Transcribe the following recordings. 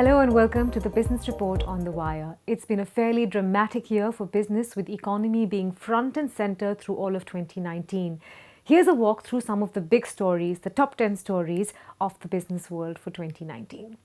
Hello and welcome to the Business Report on the Wire. It's been a fairly dramatic year for business, with the economy being front and center through all of 2019. Here's a walk through some of the big stories, the top 10 stories of the business world for 2019.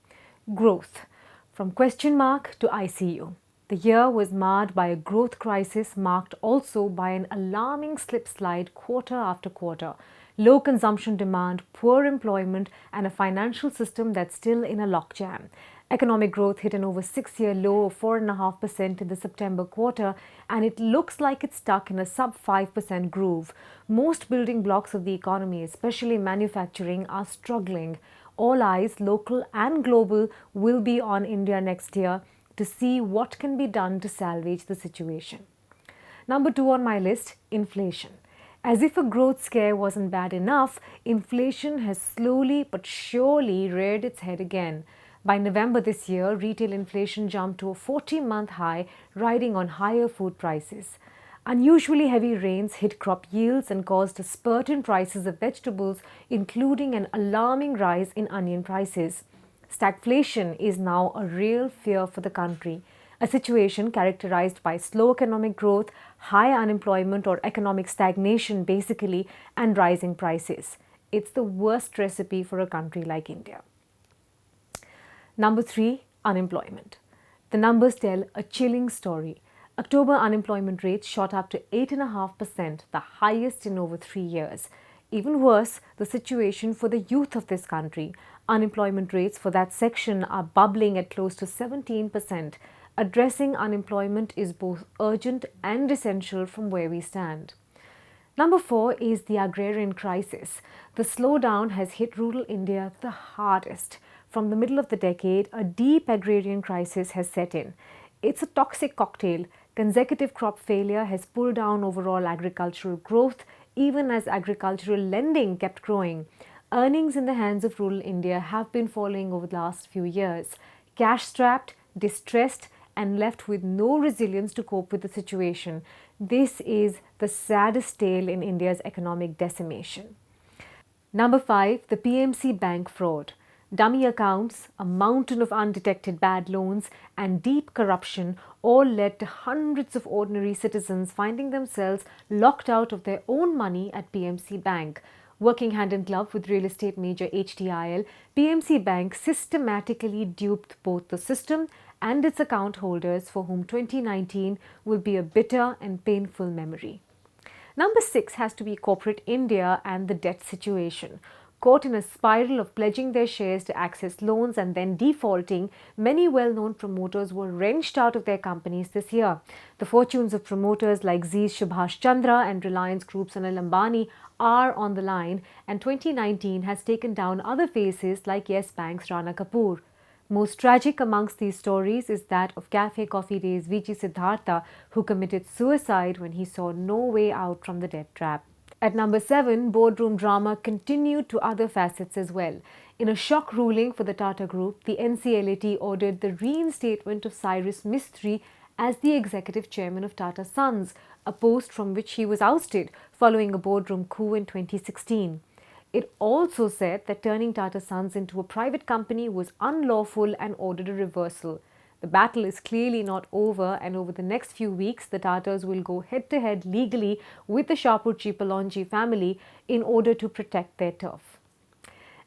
Growth. From question mark to ICU. The year was marred by a growth crisis, marked also by an alarming slip-slide quarter after quarter. Low consumption demand, poor employment, and a financial system that's still in a logjam. Economic growth hit an over 6-year low of 4.5% in the September quarter, and it looks like it's stuck in a sub 5% groove. Most building blocks of the economy, especially manufacturing, are struggling. All eyes, local and global, will be on India next year to see what can be done to salvage the situation. Number 2 on my list, inflation. As if a growth scare wasn't bad enough, inflation has slowly but surely reared its head again. By November this year, retail inflation jumped to a 40-month high, riding on higher food prices. Unusually heavy rains hit crop yields and caused a spurt in prices of vegetables, including an alarming rise in onion prices. Stagflation is now a real fear for the country, a situation characterized by slow economic growth, high unemployment or economic stagnation basically, and rising prices. It's the worst recipe for a country like India. Number 3, unemployment. The numbers tell a chilling story. October unemployment rates shot up to 8.5%, the highest in over 3 years. Even worse, the situation for the youth of this country. Unemployment rates for that section are bubbling at close to 17%. Addressing unemployment is both urgent and essential from where we stand. Number 4 is the agrarian crisis. The slowdown has hit rural India the hardest. From the middle of the decade, a deep agrarian crisis has set in. It's a toxic cocktail. Consecutive crop failure has pulled down overall agricultural growth, even as agricultural lending kept growing. Earnings in the hands of rural India have been falling over the last few years. Cash-strapped, distressed, and left with no resilience to cope with the situation. This is the saddest tale in India's economic decimation. Number 5, the PMC Bank fraud. Dummy accounts, a mountain of undetected bad loans, and deep corruption all led to hundreds of ordinary citizens finding themselves locked out of their own money at PMC Bank. Working hand in glove with real estate major HDIL, PMC Bank systematically duped both the system and its account holders, for whom 2019 will be a bitter and painful memory. Number 6 has to be corporate India and the debt situation. Caught in a spiral of pledging their shares to access loans and then defaulting, many well-known promoters were wrenched out of their companies this year. The fortunes of promoters like Zee's Subhash Chandra and Reliance Group's Anil Ambani are on the line, and 2019 has taken down other faces like Yes Bank's Rana Kapoor. Most tragic amongst these stories is that of Cafe Coffee Day's VG Siddhartha, who committed suicide when he saw no way out from the debt trap. At number 7, boardroom drama continued to other facets as well. In a shock ruling for the Tata Group, the NCLAT ordered the reinstatement of Cyrus Mistry as the executive chairman of Tata Sons, a post from which he was ousted following a boardroom coup in 2016. It also said that turning Tata Sons into a private company was unlawful and ordered a reversal. The battle is clearly not over, and over the next few weeks, the Tatas will go head-to-head legally with the Shapurji Palonji family in order to protect their turf.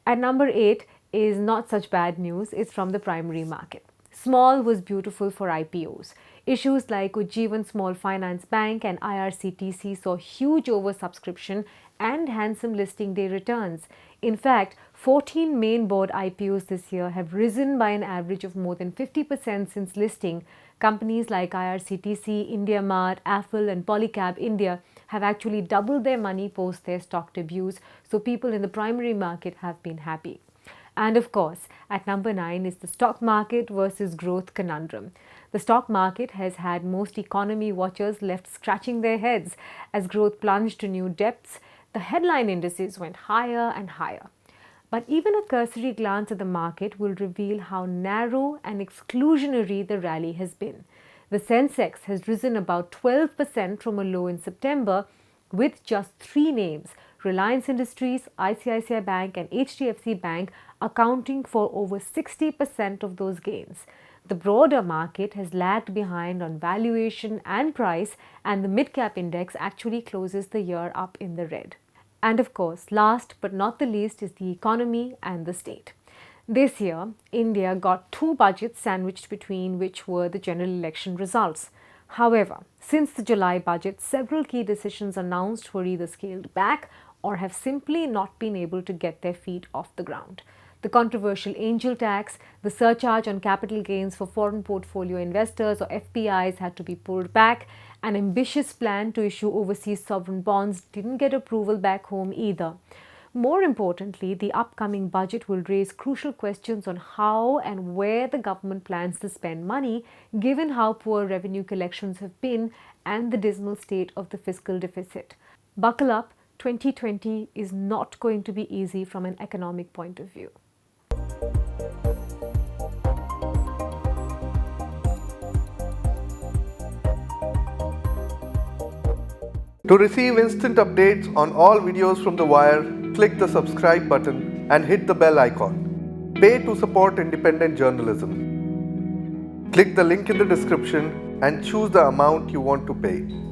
At number 8 is not such bad news. It's from the primary market. Small was beautiful for IPOs. Issues like Ujjivan Small Finance Bank and IRCTC saw huge oversubscription and handsome listing day returns. In fact, 14 main board IPOs this year have risen by an average of more than 50% since listing. Companies like IRCTC, IndiaMart, Affle and Polycab India have actually doubled their money post their stock debuts, so people in the primary market have been happy. And of course, at number 9 is the stock market versus growth conundrum. The stock market has had most economy watchers left scratching their heads. As growth plunged to new depths, the headline indices went higher and higher. But even a cursory glance at the market will reveal how narrow and exclusionary the rally has been. The Sensex has risen about 12% from a low in September, with just 3 names: Reliance Industries, ICICI Bank and HDFC Bank accounting for over 60% of those gains. The broader market has lagged behind on valuation and price, and the mid-cap index actually closes the year up in the red. And of course, last but not the least is the economy and the state. This year, India got two budgets sandwiched between which were the general election results. However, since the July budget, several key decisions announced were either scaled back or have simply not been able to get their feet off the ground. The controversial angel tax, the surcharge on capital gains for foreign portfolio investors or FPIs had to be pulled back. An ambitious plan to issue overseas sovereign bonds didn't get approval back home either. More importantly, the upcoming budget will raise crucial questions on how and where the government plans to spend money, given how poor revenue collections have been and the dismal state of the fiscal deficit. Buckle up, 2020 is not going to be easy from an economic point of view. To receive instant updates on all videos from The Wire, click the subscribe button and hit the bell icon. Pay to support independent journalism. Click the link in the description and choose the amount you want to pay.